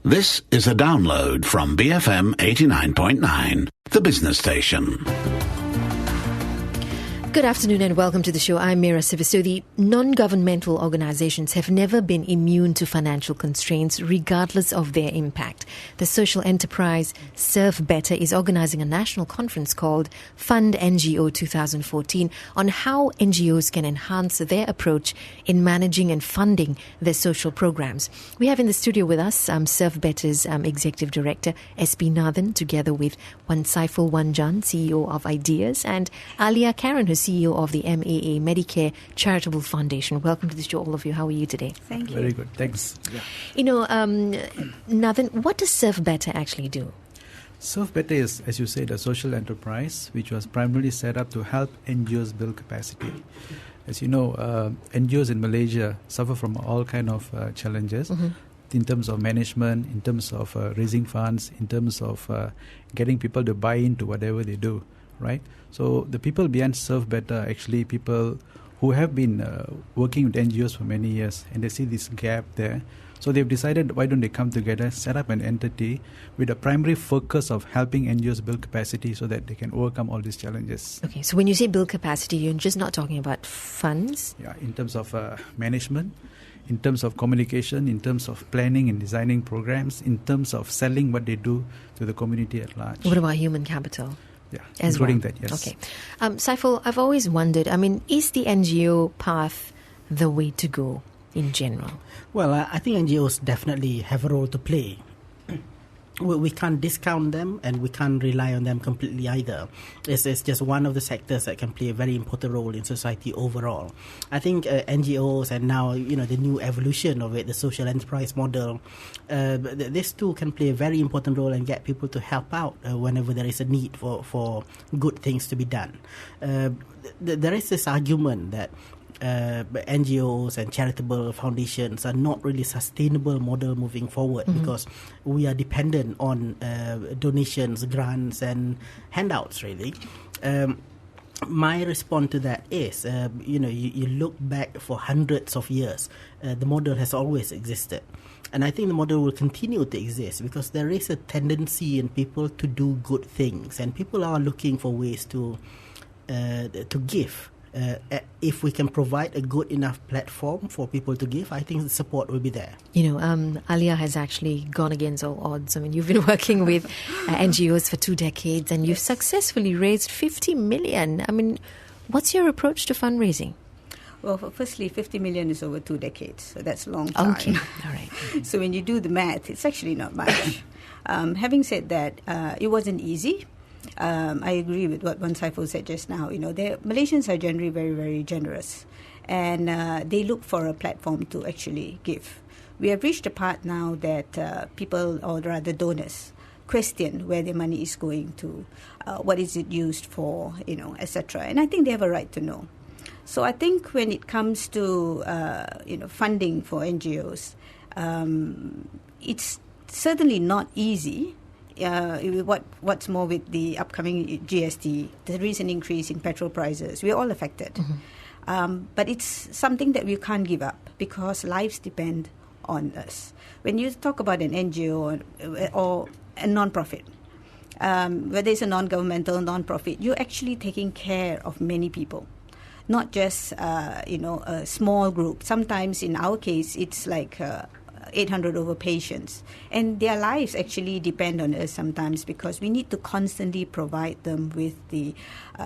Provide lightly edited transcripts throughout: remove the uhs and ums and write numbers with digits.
This is a download from BFM89.9, the business station. Good afternoon and welcome to the show. I'm Mira Sivis. So the non-governmental organizations have never been immune to financial constraints regardless of their impact. The social enterprise ServeBetter is organizing a national conference called FundNGO 2014 on how NGOs can enhance their approach in managing and funding their social programs. We have in the studio with us ServeBetter's Executive Director S.P. Nathan, together with Saiful, CEO of Ideas, and Aliyah Karen, who's CEO of the MAA Medicare Charitable Foundation. Welcome to the show, all of you. How are you today? Thank you. Very good. Thanks. Yeah. You know, Nathan, what does ServeBetter actually do? ServeBetter is, as you said, a social enterprise which was primarily set up to help NGOs build capacity. As you know, NGOs in Malaysia suffer from all kind of challenges in terms of management, in terms of raising funds, in terms of getting people to buy into whatever they do, right? So the people behind ServeBetter are actually people who have been working with NGOs for many years, and they see this gap there. So they've decided, why don't they come together, set up an entity with a primary focus of helping NGOs build capacity so that they can overcome all these challenges. Okay, so when you say build capacity, you're just not talking about funds? Yeah, in terms of management, in terms of communication, in terms of planning and designing programs, in terms of selling what they do to the community at large. What about human capital? Yeah, as including well. that, yes. Okay. Saiful, I've always wondered, is the NGO path the way to go in general? Well, I think NGOs definitely have a role to play. We can't discount them and we can't rely on them completely either. It's just one of the sectors that can play a very important role in society overall. I think NGOs and now, the new evolution of it, the social enterprise model, this too can play a very important role and get people to help out whenever there is a need for good things to be done. There is this argument that NGOs and charitable foundations are not really sustainable model moving forward because we are dependent on donations, grants and handouts really. My response to that is, you look back for hundreds of years, the model has always existed. And I think the model will continue to exist because there is a tendency in people to do good things and people are looking for ways to give. If we can provide a good enough platform for people to give, I think the support will be there. Aliyah has actually gone against all odds. You've been working with NGOs for 2 decades and you've successfully raised 50 million. What's your approach to fundraising? Well, firstly, 50 million is over 2 decades, so that's a long time. Okay, all right. So when you do the math, it's actually not much. Having said that, it wasn't easy. I agree with what Saiful said just now. Malaysians are generally very, very generous and they look for a platform to actually give. We have reached a part now that people, or rather donors, question where their money is going to, what is it used for, etc. And I think they have a right to know. So I think when it comes to, funding for NGOs, it's certainly not easy. What's more with the upcoming GST, there is an increase in petrol prices. We're all affected. But it's something that we can't give up because lives depend on us. When you talk about an NGO or a non-profit, whether it's a non-governmental non-profit, you're actually taking care of many people, not just a small group. Sometimes in our case, it's like 800 over patients, and their lives actually depend on us sometimes because we need to constantly provide them with the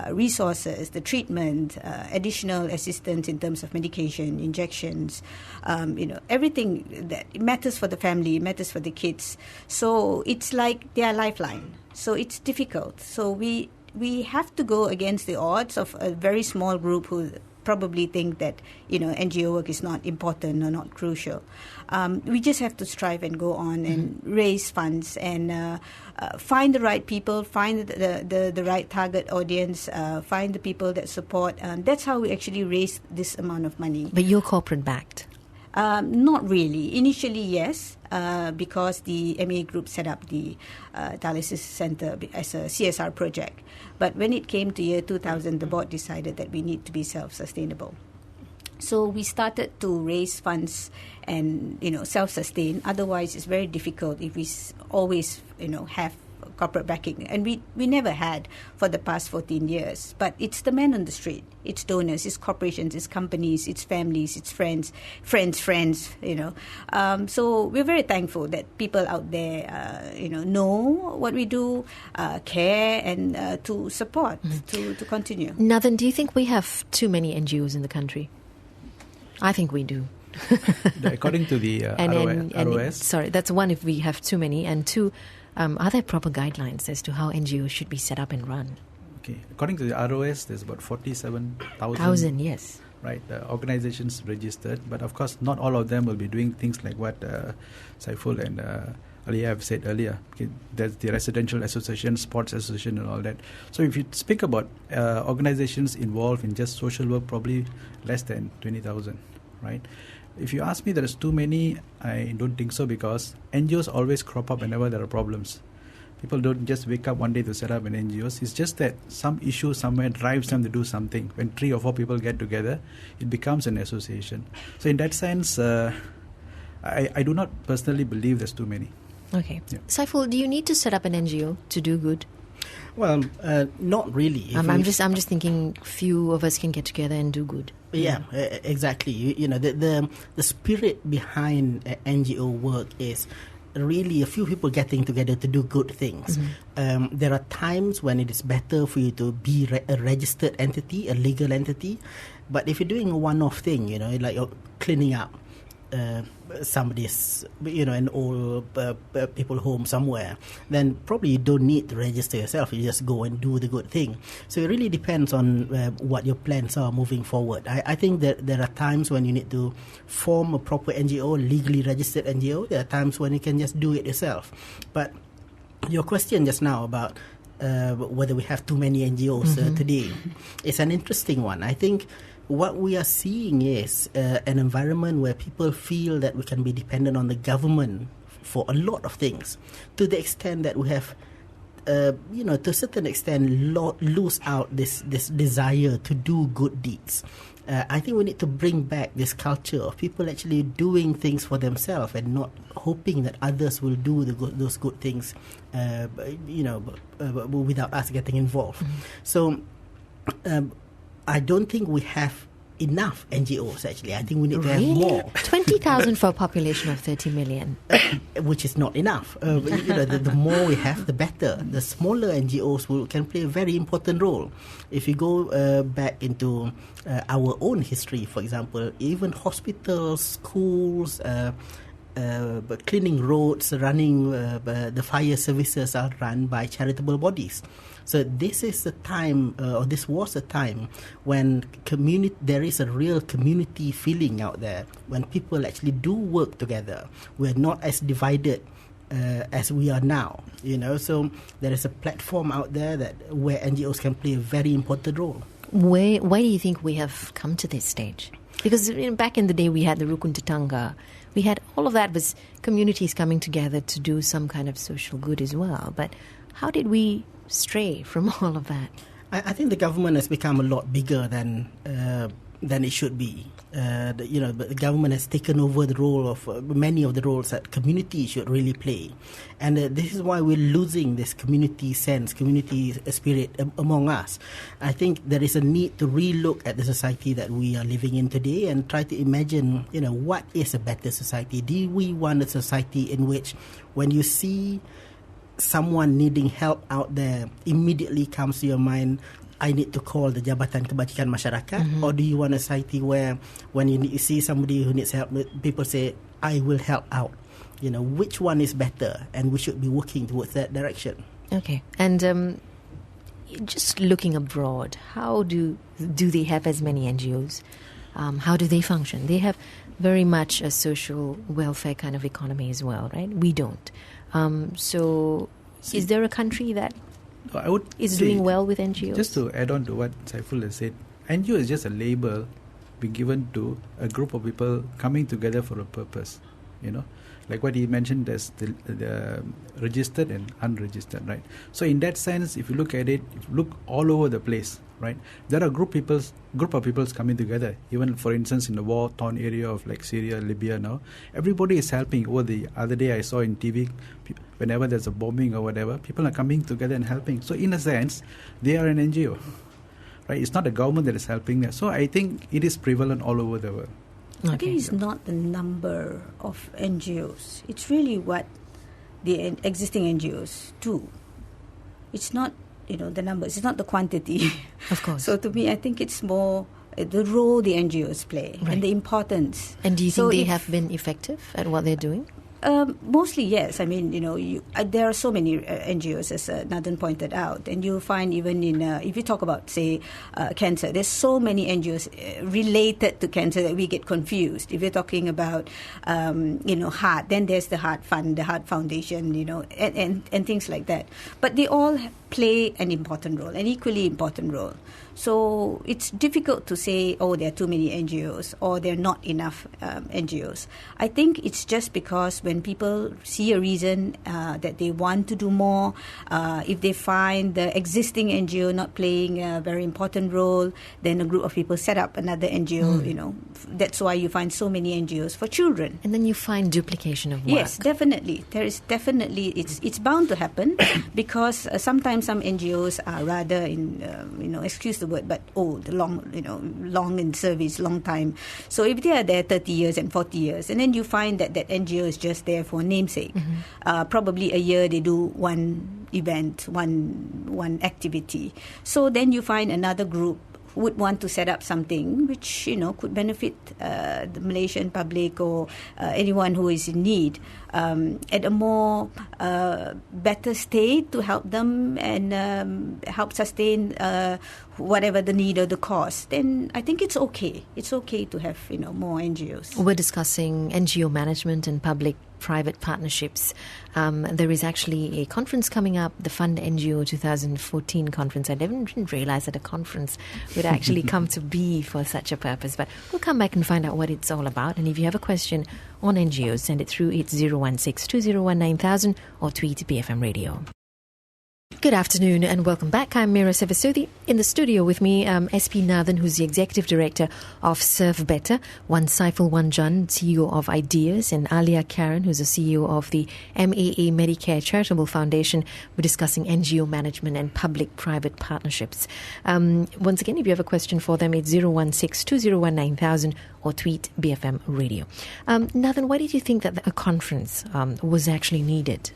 resources, the treatment, additional assistance in terms of medication, injections, everything that matters for the family, matters for the kids. So it's like their lifeline. So it's difficult. So we have to go against the odds of a very small group who probably think that NGO work is not important or not crucial. We just have to strive and go on and raise funds and find the right people, find the right target audience, find the people that support. That's how we actually raise this amount of money. But you're corporate backed? Not really. Initially, yes, because the MA group set up the Dialysis Center as a CSR project. But when it came to year 2000, the board decided that we need to be self-sustainable. So we started to raise funds and, self-sustain. Otherwise, it's very difficult if we always, have corporate backing. And we never had for the past 14 years. But it's the man on the street. It's donors, it's corporations, it's companies, it's families, it's friends. So we're very thankful that people out there, know what we do, care, and to support, to continue. Nathan, do you think we have too many NGOs in the country? I think we do. According to the ROS. Sorry, that's one, if we have too many. And two, are there proper guidelines as to how NGOs should be set up and run? Okay. According to the ROS, there's about 47,000. 1,000, yes. Right, organizations registered. But of course, not all of them will be doing things like what Saiful and Aliyah have said earlier. Okay, there's the residential association, sports association, and all that. So if you speak about organizations involved in just social work, probably less than 20,000, right? If you ask me there's too many, I don't think so, because NGOs always crop up whenever there are problems. People don't just wake up one day to set up an NGOs. It's just that some issue somewhere drives them to do something. When 3 or 4 people get together, it becomes an association. So in that sense, I do not personally believe there's too many. Okay. Yeah. Saiful, do you need to set up an NGO to do good? Well, not really. I'm just thinking few of us can get together and do good. Yeah, exactly. The spirit behind NGO work is really a few people getting together to do good things. Mm-hmm. There are times when it is better for you to be a registered entity, a legal entity. But if you're doing a one-off thing, like you're cleaning up somebody's, an old people home somewhere, then probably you don't need to register yourself. You just go and do the good thing. So it really depends on what your plans are moving forward. I think that there are times when you need to form a proper NGO, legally registered NGO. There are times when you can just do it yourself. But your question just now about whether we have too many NGOs today is an interesting one. I think what we are seeing is an environment where people feel that we can be dependent on the government for a lot of things, to the extent that we have, to a certain extent, lose out this desire to do good deeds. I think we need to bring back this culture of people actually doing things for themselves and not hoping that others will do those good things, without us getting involved. So I don't think we have enough NGOs, actually. I think we need to have more. 20,000 for a population of 30 million. Which is not enough. The more we have, the better. The smaller NGOs can play a very important role. If you go back into our own history, for example, even hospitals, schools, cleaning roads, running the fire services are run by charitable bodies. So this is the time, or this was a time when there is a real community feeling out there, when people actually do work together. We're not as divided as we are now, So there is a platform out there where NGOs can play a very important role. Why do you think we have come to this stage? Because back in the day, we had the Rukun Tetangga. We had all of that was communities coming together to do some kind of social good as well. But how did we stray from all of that? I think the government has become a lot bigger than it should be. The government has taken over the role of many of the roles that community should really play, and this is why we're losing this community sense, community spirit among us. I think there is a need to relook at the society that we are living in today and try to imagine, what is a better society? Do we want a society in which, when you see someone needing help out there, immediately comes to your mind, I need to call the Jabatan Kebajikan Masyarakat? Or do you want a society where when you see somebody who needs help, people say, I will help out? Which one is better? And we should be working towards that direction. Okay. And just looking abroad, how do they have as many NGOs? How do they function? They have very much a social welfare kind of economy as well, right? We don't. So is there a country that is doing well with NGOs? Just to add on to what Saiful has said, NGO is just a label being given to a group of people coming together for a purpose, like what he mentioned, there's the registered and unregistered, right? So in that sense, if you look at it, if you look all over the place, right, there are group of people coming together. Even for instance, in the war-torn area of like Syria, Libya now, everybody is helping. Over the other day, I saw in TV, whenever there's a bombing or whatever, people are coming together and helping. So in a sense, they are an NGO, right? It's not the government that is helping them. So I think it is prevalent all over the world. I think it's not the number of NGOs. It's really what the existing NGOs do. It's not, the numbers. It's not the quantity. Of course. So to me, I think it's more the role the NGOs play and the importance. And do you think they have been effective at what they're doing? Mostly, yes. I mean, there are so many NGOs, as Nathan pointed out, and you'll find even in, if you talk about, say, cancer, there's so many NGOs related to cancer that we get confused. If you're talking about, heart, then there's the Heart Fund, the Heart Foundation, and things like that. But they all play an important role, an equally important role. So it's difficult to say, there are too many NGOs or there are not enough NGOs. I think it's just because when people see a reason that they want to do more, if they find the existing NGO not playing a very important role, then a group of people set up another NGO, That's why you find so many NGOs for children. And then you find duplication of work. Yes, definitely. There is definitely, it's bound to happen because sometimes some NGOs are rather excuse the word, but long in service, long time. So if they are there 30 years and 40 years, and then you find that NGO is just there for namesake, probably a year they do one event, one activity. So then you find another group would want to set up something which could benefit the Malaysian public or anyone who is in need at a more better state to help them and help sustain whatever the need or the cost. Then I think it's okay. It's okay to have more NGOs. We're discussing NGO management and public-private partnerships. There is actually a conference coming up, the FundNGO 2014 conference. I didn't realize that a conference would actually come to be for such a purpose. But we'll come back and find out what it's all about. And if you have a question on NGOs, send it through. It's 016-2019,000 or tweet BFM Radio. Good afternoon and welcome back. I'm Mira Sevasudi. In the studio with me, SP Nathan, who's the Executive Director of ServeBetter, one Saiful, one John, CEO of Ideas, and Aliyah Karen, who's the CEO of the MAA Medicare Charitable Foundation. We're discussing NGO management and public-private partnerships. Once again, if you have a question for them, it's 016-2019,000 or tweet BFM Radio. Nathan, why did you think that a conference was actually needed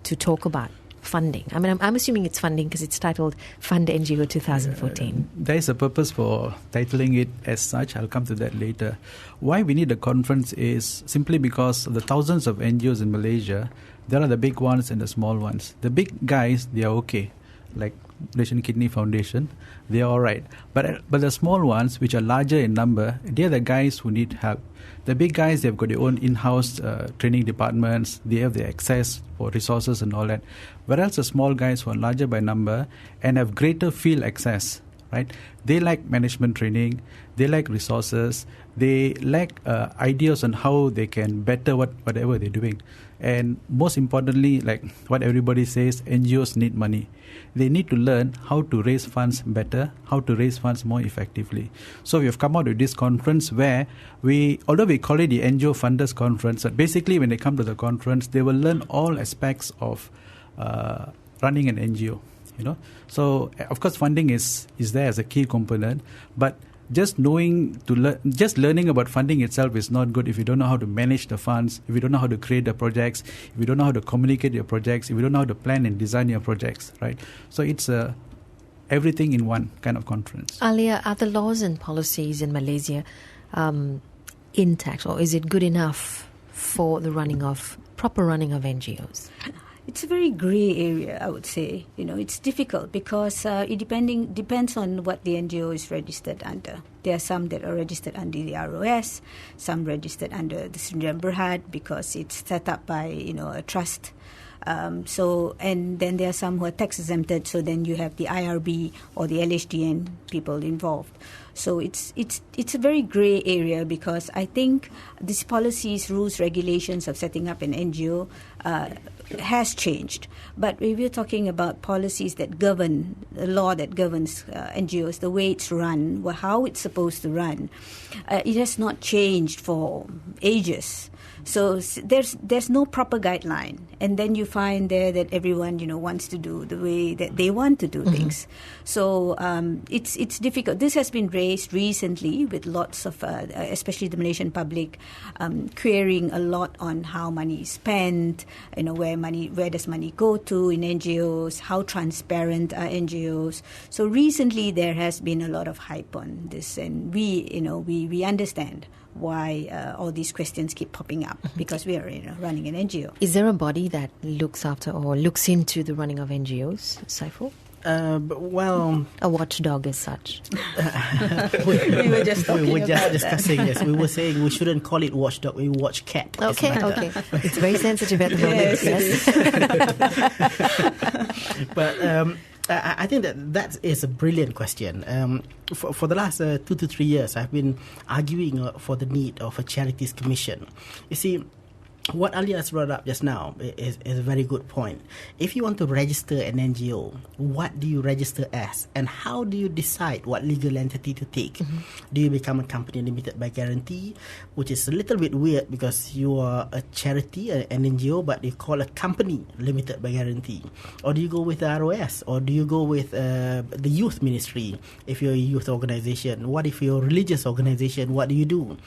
to talk about funding? I mean, I'm assuming it's funding because it's titled FundNGO 2014. There is a purpose for titling it as such. I'll come to that later. Why we need a conference is simply because of the thousands of NGOs in Malaysia. There are the big ones and the small ones. The big guys, they are okay, like Malaysian Kidney Foundation, they are all right. But the small ones, which are larger in number, they are the guys who need help. The big guys, they've got their own in-house training departments. They have the access for resources and all that. Whereas the small guys who are larger by number and have greater field access, right? They lack management training. They lack resources. They lack ideas on how they can better whatever they're doing. And most importantly, like what everybody says, NGOs need money. They need to learn how to raise funds better, how to raise funds more effectively. So we have come out with this conference where although we call it the NGO Funders Conference, but basically when they come to the conference, they will learn all aspects of running an NGO. So of course funding is there as a key component, but just learning about funding itself is not good if you don't know how to manage the funds, if you don't know how to create the projects, if you don't know how to communicate your projects, if you don't know how to plan and design your projects, right? So it's everything in one kind of conference. Aliyah, are the laws and policies in Malaysia intact, or is it good enough for the proper running of NGOs? It's a very grey area, I would say. It's difficult because it depends on what the NGO is registered under. There are some that are registered under the ROS, some registered under the Sdn Bhd because it's set up by a trust. And then there are some who are tax exempted. So then you have the IRB or the LHDN people involved. So it's a very grey area, because I think these policies, rules, regulations of setting up an NGO has changed. But if we're talking about policies that govern, the law that governs NGOs, the way it's run, how it's supposed to run, it has not changed for ages. So there's no proper guideline, and then you find there that everyone wants to do the way that they want to do things. So it's difficult. This has been raised recently with lots of, especially the Malaysian public, querying a lot on how money is spent. Where does money go to in NGOs? How transparent are NGOs? So recently there has been a lot of hype on this, and we understand why all these questions keep popping up, because we are running an NGO. Is there a body that looks after or looks into the running of NGOs, Saiful? Well, a watchdog as such. we were just discussing this. We were saying we shouldn't call it watchdog. We watch cat. Okay. It's very sensitive at the moment. Yes. But I think that is a brilliant question. For the last 2 to 3 years, I've been arguing for the need of a charities commission. You see, what Aliyah has brought up just now is a very good point. If you want to register an NGO, what do you register as? And how do you decide what legal entity to take? Do you become a company limited by guarantee, which is a little bit weird because you are a charity, an NGO, but you call a company limited by guarantee? Or do you go with the ROS? Or do you go with the youth ministry if you're a youth organization? What if you're a religious organization? What do you do?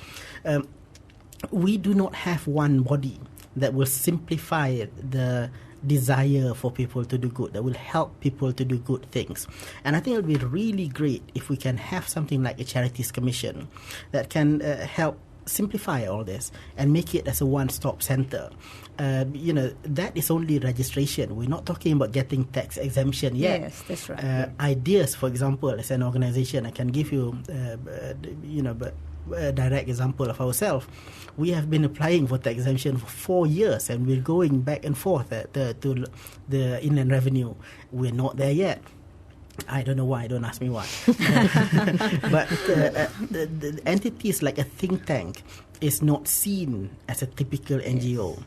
We do not have one body that will simplify the desire for people to do good, that will help people to do good things. And I think it would be really great if we can have something like a charities commission that can help simplify all this and make it as a one-stop center. That is only registration. We're not talking about getting tax exemption yet. Yes, that's right. Ideas, for example, as an organization, I can give you, a direct example of ourselves. We have been applying for tax exemption for 4 years, and we're going back and forth to the Inland Revenue. We're not there yet. I don't know why. Don't ask me why. But the entities like a think tank is not seen as a typical NGO,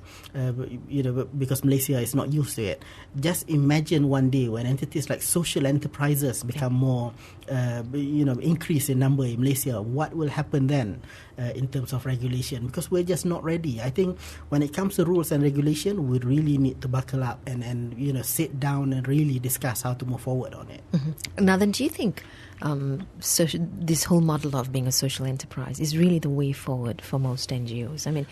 because Malaysia is not used to it. Just imagine one day when entities like social enterprises become more, increase in number in Malaysia. What will happen then in terms of regulation? Because we're just not ready. I think when it comes to rules and regulation, we really need to buckle up and sit down and really discuss how to move forward on it. Now then, do you think this whole model of being a social enterprise is really the way forward for most NGOs? I mean,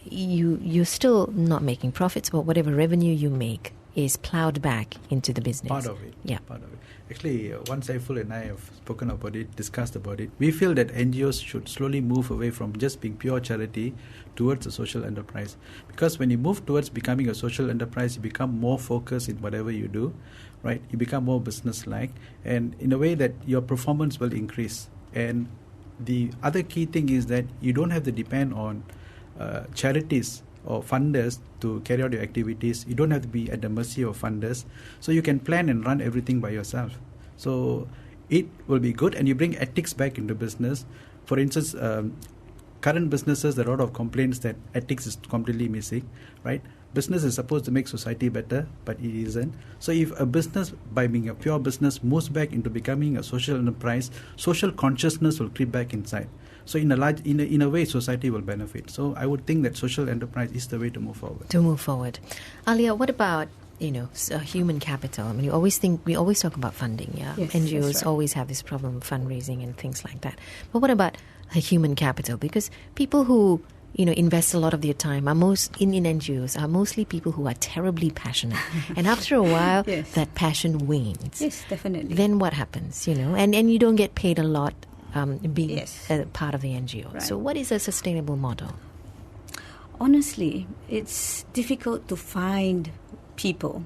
you're still not making profits, but whatever revenue you make is ploughed back into the business. Part of it. Yeah. Part of it. Actually, once Saiful and I have spoken about it, discussed about it, we feel that NGOs should slowly move away from just being pure charity towards a social enterprise. Because when you move towards becoming a social enterprise, you become more focused in whatever you do, right? You become more business-like, and in a way that your performance will increase. And the other key thing is that you don't have to depend on charities or funders to carry out your activities. You don't have to be at the mercy of funders. So you can plan and run everything by yourself. So it will be good, and you bring ethics back into business. For instance, current businesses, there are a lot of complaints that ethics is completely missing, right? Business is supposed to make society better, but it isn't. So if a business, by being a pure business, moves back into becoming a social enterprise, social consciousness will creep back inside. So in a way, society will benefit. So I would think that social enterprise is the way to move forward. Aliyah, what about human capital? I mean, we always talk about funding. Yeah, yes, NGOs always have this problem of fundraising and things like that. But what about human capital? Because people who invest a lot of their time in NGOs are mostly people who are terribly passionate, and after a while, yes, that passion wanes. Yes, definitely. Then what happens? And you don't get paid a lot. Being yes, part of the NGO. Right. So what is a sustainable model? Honestly, it's difficult to find people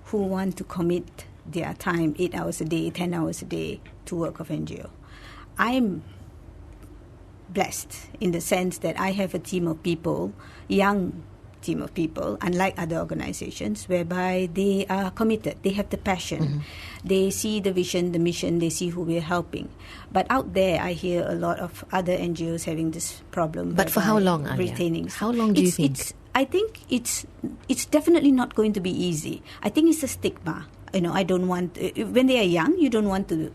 who want to commit their time 8 hours a day, 10 hours a day to work of NGO. I'm blessed in the sense that I have a team of people, young team of people, unlike other organizations, whereby they are committed, they have the passion, they see the vision, the mission, they see who we're helping. But out there, I hear a lot of other NGOs having this problem. But for how long, Aliyah? Retaining. How long do you think? I think it's definitely not going to be easy. I think it's a stigma. I don't want, when they are young, you don't want to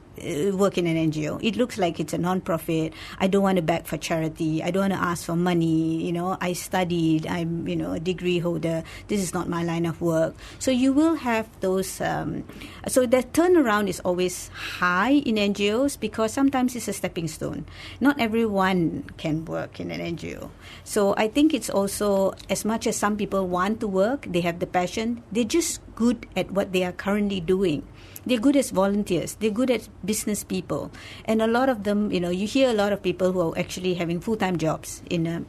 work in an NGO. It looks like it's a non-profit. I don't want to beg for charity. I don't want to ask for money. I studied. I'm, a degree holder. This is not my line of work. So you will have those, so the turnaround is always high in NGOs because sometimes it's a stepping stone. Not everyone can work in an NGO. So I think it's also, as much as some people want to work, they have the passion, they're just good at what they are currently doing. They're good as volunteers. They're good at business people. And a lot of them, you hear a lot of people who are actually having full-time jobs in a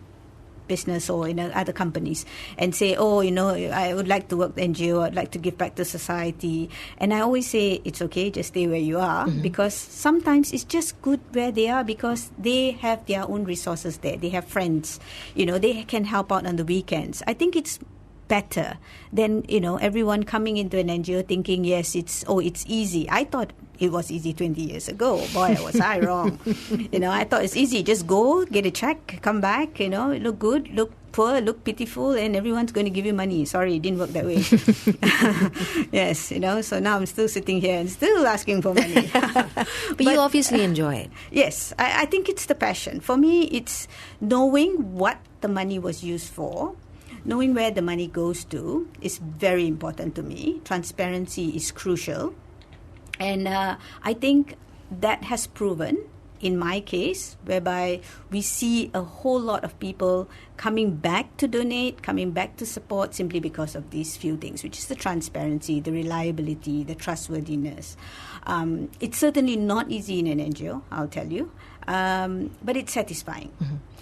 business or in other companies and say, I would like to work the NGO, I'd like to give back to society. And I always say, it's okay, just stay where you are, because sometimes it's just good where they are because they have their own resources there. They have friends, they can help out on the weekends. I think it's better than everyone coming into an NGO thinking, yes, it's easy. I thought it was easy 20 years ago. Boy, was I wrong. I thought it's easy. Just go, get a check, come back, look good, look poor, look pitiful, and everyone's going to give you money. Sorry, it didn't work that way. Yes, so now I'm still sitting here and still asking for money. But you obviously enjoy it. Yes, I think it's the passion. For me, it's knowing what the money was used for. Knowing where the money goes to is very important to me. Transparency is crucial. And I think that has proven, in my case, whereby we see a whole lot of people coming back to donate, coming back to support simply because of these few things, which is the transparency, the reliability, the trustworthiness. It's certainly not easy in an NGO, I'll tell you. But it's satisfying.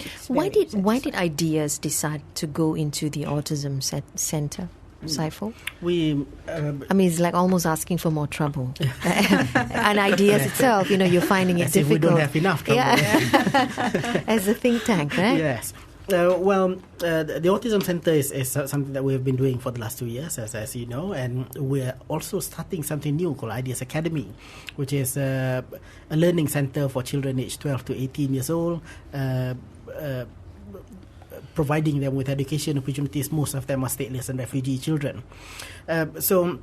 It's why satisfying. did Ideas decide to go into the Autism Center, Saiful? It's like almost asking for more trouble. And Ideas itself, you're finding it As difficult. if we don't have enough trouble. Yeah. As a think tank, right? Yes. The Autism Center is something that we have been doing for the last 2 years, as you know, and we're also starting something new called Ideas Academy, which is a learning center for children aged 12 to 18 years old, providing them with education opportunities. Most of them are stateless and refugee children. So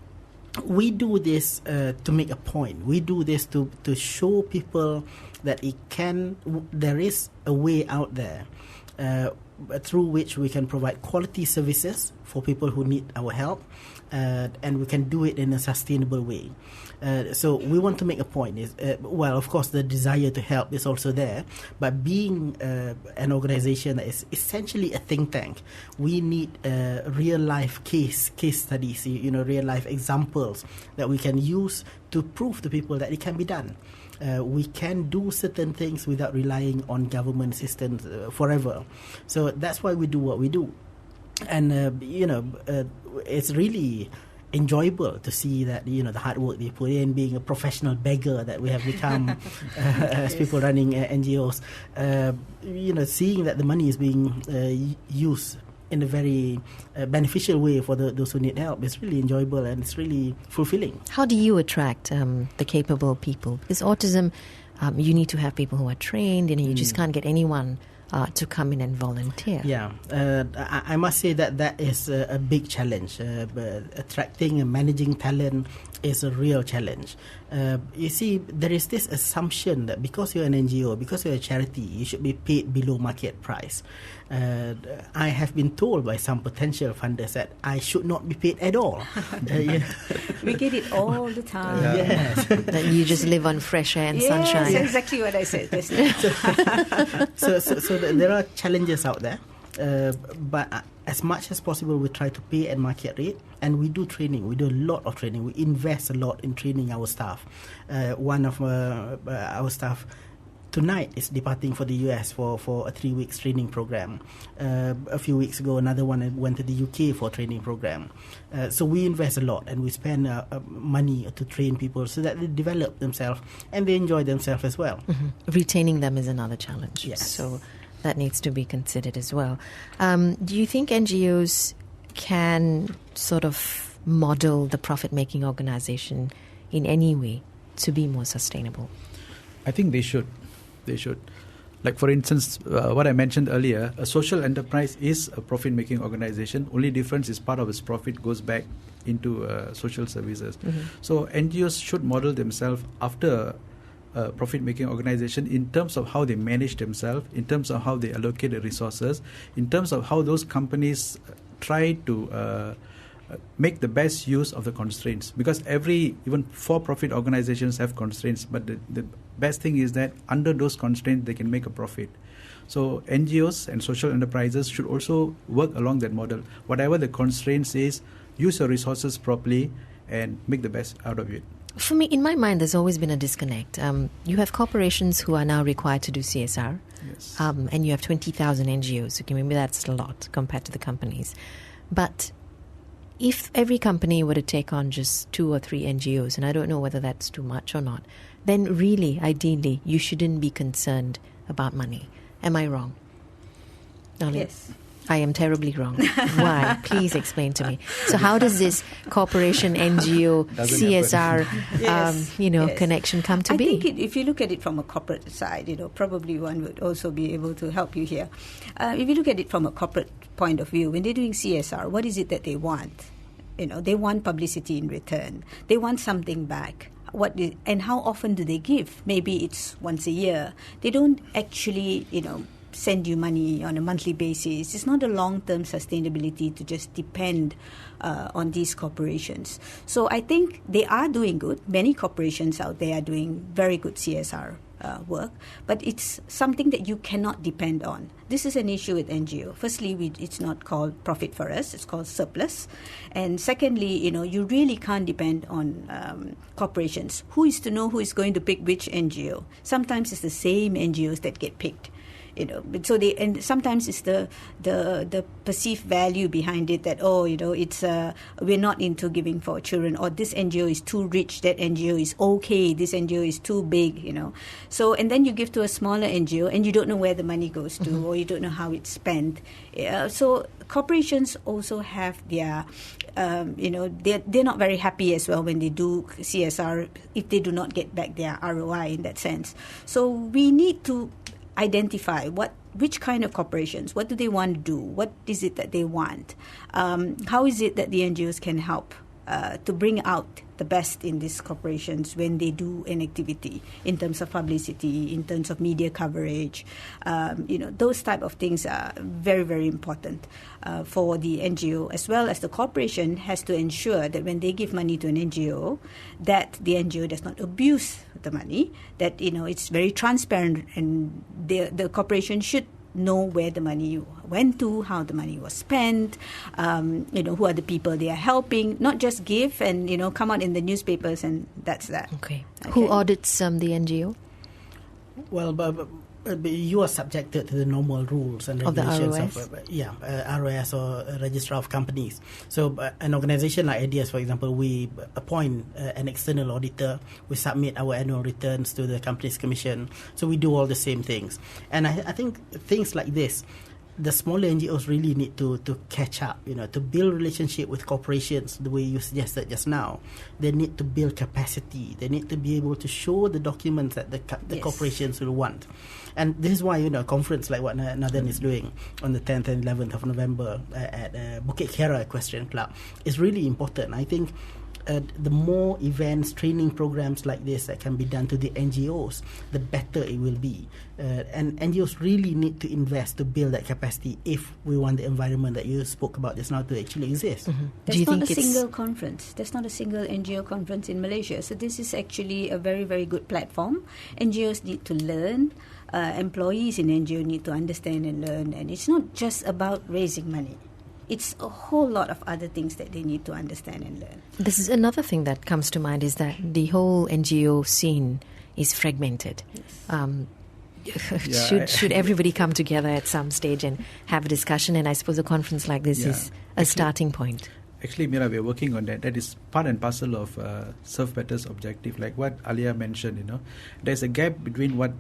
we do this to make a point. We do this to show people that there is a way out there through which we can provide quality services for people who need our help, and we can do it in a sustainable way. So we want to make a point. Of course, the desire to help is also there, but being an organization that is essentially a think tank, we need real-life case studies, real-life examples that we can use to prove to people that it can be done. We can do certain things without relying on government assistance forever. So that's why we do what we do. And, it's really enjoyable to see that, the hard work they put in, being a professional beggar that we have become as people running NGOs, seeing that the money is being used in a very beneficial way for those who need help. It's really enjoyable and it's really fulfilling. How do you attract the capable people? Because autism, you need to have people who are trained, you just can't get anyone to come in and volunteer. Yeah, I must say that is a big challenge. Attracting and managing talent is a real challenge. You see, there is this assumption that because you're an NGO, because you're a charity, you should be paid below market price. I have been told by some potential funders that I should not be paid at all. We get it all the time. Yeah. Yes. That you just live on fresh air and sunshine. Yes, exactly what I said just now. So there are challenges out there. But as much as possible, we try to pay at market rate, and we do training. We do a lot of training. We invest a lot in training our staff. One of our staff tonight is departing for the US for a 3 weeks training program. A few weeks ago, another one went to the UK for a training program. So we invest a lot, and we spend money to train people so that they develop themselves and they enjoy themselves as well. Mm-hmm. Retaining them is another challenge. Yes. So that needs to be considered as well. Do you think NGOs can sort of model the profit-making organization in any way to be more sustainable? I think they should. They should. Like, for instance, what I mentioned earlier, a social enterprise is a profit-making organization. Only difference is part of its profit goes back into social services. So NGOs should model themselves after a profit-making organization in terms of how they manage themselves, in terms of how they allocate the resources, in terms of how those companies try to make the best use of the constraints. Because even for-profit organizations have constraints, but the best thing is that under those constraints they can make a profit. So NGOs and social enterprises should also work along that model. Whatever the constraints is, use your resources properly and make the best out of it. For me, in my mind, there's always been a disconnect. You have corporations who are now required to do CSR, Yes. and you have 20,000 NGOs. Okay, maybe that's a lot compared to the companies. But if every company were to take on just 2 or 3 NGOs, and I don't know whether that's too much or not, then really, ideally, you shouldn't be concerned about money. Am I wrong? Aliyah? Yes. I am terribly wrong. Why? Please explain to me. So how does this corporation, NGO, CSR, Yes. connection come to I be? think if you look at it from a corporate side, probably one would also be able to help you here. If you look at it from a corporate point of view, when they're doing CSR, what is it that they want? They want publicity in return. They want something back. And how often do they give? Maybe it's once a year. They don't actually, send you money on a monthly basis. It's not a long-term sustainability to just depend on these corporations. So I think they are doing good. Many corporations out there are doing very good CSR work, but it's something that you cannot depend on. This is an issue with NGO. Firstly, it's not called profit for us, it's called surplus. And secondly, you really can't depend on corporations. Who is to know who is going to pick which NGO? Sometimes it's the same NGOs that get picked. So and sometimes it's the perceived value behind it that it's we're not into giving for children, or this NGO is too rich, that NGO is okay, this NGO is too big, So and then you give to a smaller NGO and you don't know where the money goes to, or you don't know how it's spent. So corporations also have their they're not very happy as well when they do CSR if they do not get back their ROI in that sense. So we need to identify which kind of corporations, what do they want to do, what is it that they want, how is it that the NGOs can help to bring out the best in these corporations when they do an activity in terms of publicity, in terms of media coverage. Those type of things are very, very important for the NGO, as well as the corporation has to ensure that when they give money to an NGO, that the NGO does not abuse the money, that it's very transparent, and the corporation should know where the money went to, how the money was spent, who are the people they are helping, not just give and, come out in the newspapers and that's that. Okay. Who audits the NGO? Well, but you are subjected to the normal rules and regulations of ROS or Registrar of Companies. So an organization like Ideas, for example, we appoint an external auditor, we submit our annual returns to the Companies Commission, so we do all the same things. And I think things like this, the smaller NGOs really need to catch up, to build relationship with corporations the way you suggested just now. They need to build capacity. They need to be able to show the documents that the corporations will want. And this is why, a conference like what Nathan is doing on the 10th and 11th of November at Bukit Kiara Equestrian Club is really important. I think the more events, training programs like this that can be done to the NGOs, the better it will be. And NGOs really need to invest to build that capacity if we want the environment that you spoke about just now to actually exist. There's not a single conference. There's not a single NGO conference in Malaysia. So this is actually a very, very good platform. NGOs need to learn. Employees in NGO need to understand and learn. And it's not just about raising money. It's a whole lot of other things that they need to understand and learn. This is another thing that comes to mind, is that the whole NGO scene is fragmented. Yes. Should everybody come together at some stage and have a discussion? And I suppose a conference like this is a starting point. Actually, Mira, we're working on that. That is part and parcel of ServeBetter's objective. Like what Aliyah mentioned, there's a gap between what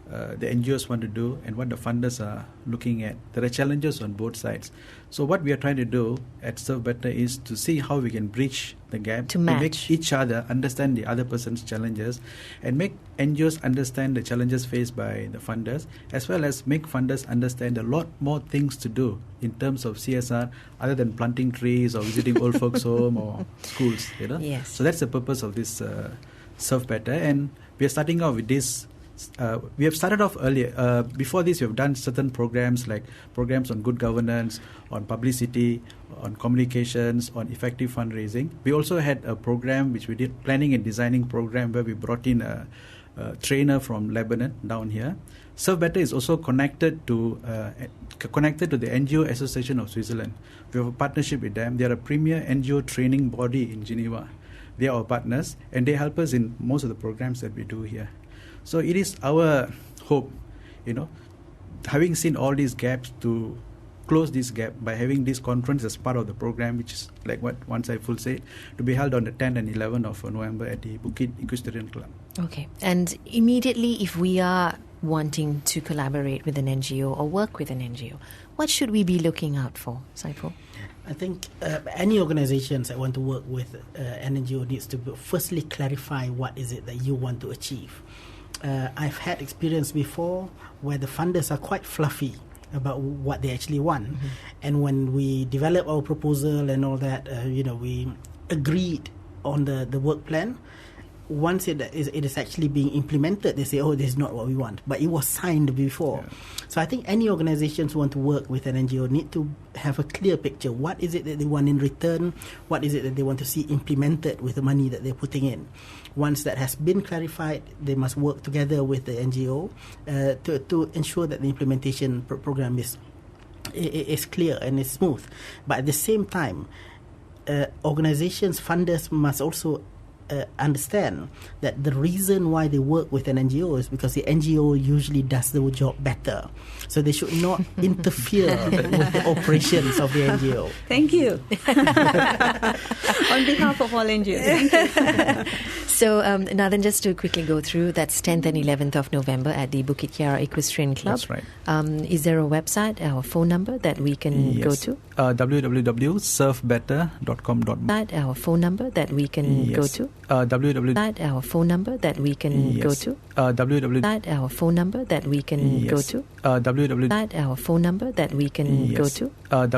the NGOs want to do and what the funders are looking at. There are challenges on both sides. So what we are trying to do at ServeBetter is to see how we can bridge the gap, to match. make each other understand the other person's challenges, and make NGOs understand the challenges faced by the funders, as well as make funders understand a lot more things to do in terms of CSR other than planting trees or visiting old folks' home or schools. Yes. So that's the purpose of this ServeBetter, and we are starting off with this. We have started off earlier. Before this, we have done certain programs like programs on good governance, on publicity, on communications, on effective fundraising. We also had a program which we did, planning and designing program, where we brought in a trainer from Lebanon down here. ServeBetter is also connected to the NGO Association of Switzerland. We have a partnership with them. They are a premier NGO training body in Geneva. They are our partners, and they help us in most of the programs that we do here. So it is our hope, having seen all these gaps, to close this gap by having this conference as part of the program, which is like what Saiful said, to be held on the 10th and 11th of November at the Bukit Equestrian Club. Okay. And immediately, if we are wanting to collaborate with an NGO or work with an NGO, what should we be looking out for, Saiful? I think any organizations that want to work with an NGO needs to firstly clarify what is it that you want to achieve. I've had experience before where the funders are quite fluffy about what they actually want. Mm-hmm. And when we develop our proposal and all that, we agreed on the work plan. Once it is actually being implemented, they say, this is not what we want. But it was signed before. Yeah. So I think any organizations who want to work with an NGO need to have a clear picture. What is it that they want in return? What is it that they want to see implemented with the money that they're putting in? Once that has been clarified, they must work together with the NGO to ensure that the implementation program is clear and is smooth. But at the same time, organizations, funders must also understand that the reason why they work with an NGO is because the NGO usually does the job better. So they should not interfere with the operations of the NGO. Thank you. On behalf of all NGOs. Thank you. So, Nathan, just to quickly go through, that's 10th and 11th of November at the Bukit Kiara Equestrian Club. That's right. Is there a website or phone number that we can go to? www.servebetter.com.my. Our phone number that we can go to? Our phone number that we can go to? Our phone number that we can go to? Our phone number that we can go to? Our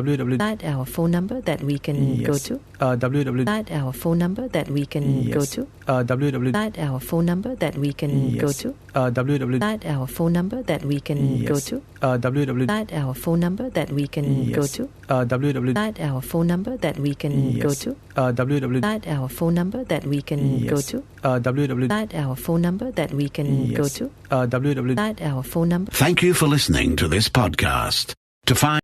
phone number that we can go to? Our phone number that we can go to? Our phone number that we can go to? Our phone number that we can go to? Our phone number that we can go to? Our phone number that we can go to? Our phone number that we can go to? Our phone number that we can go to? Our phone number. Thank you for listening to this podcast. To find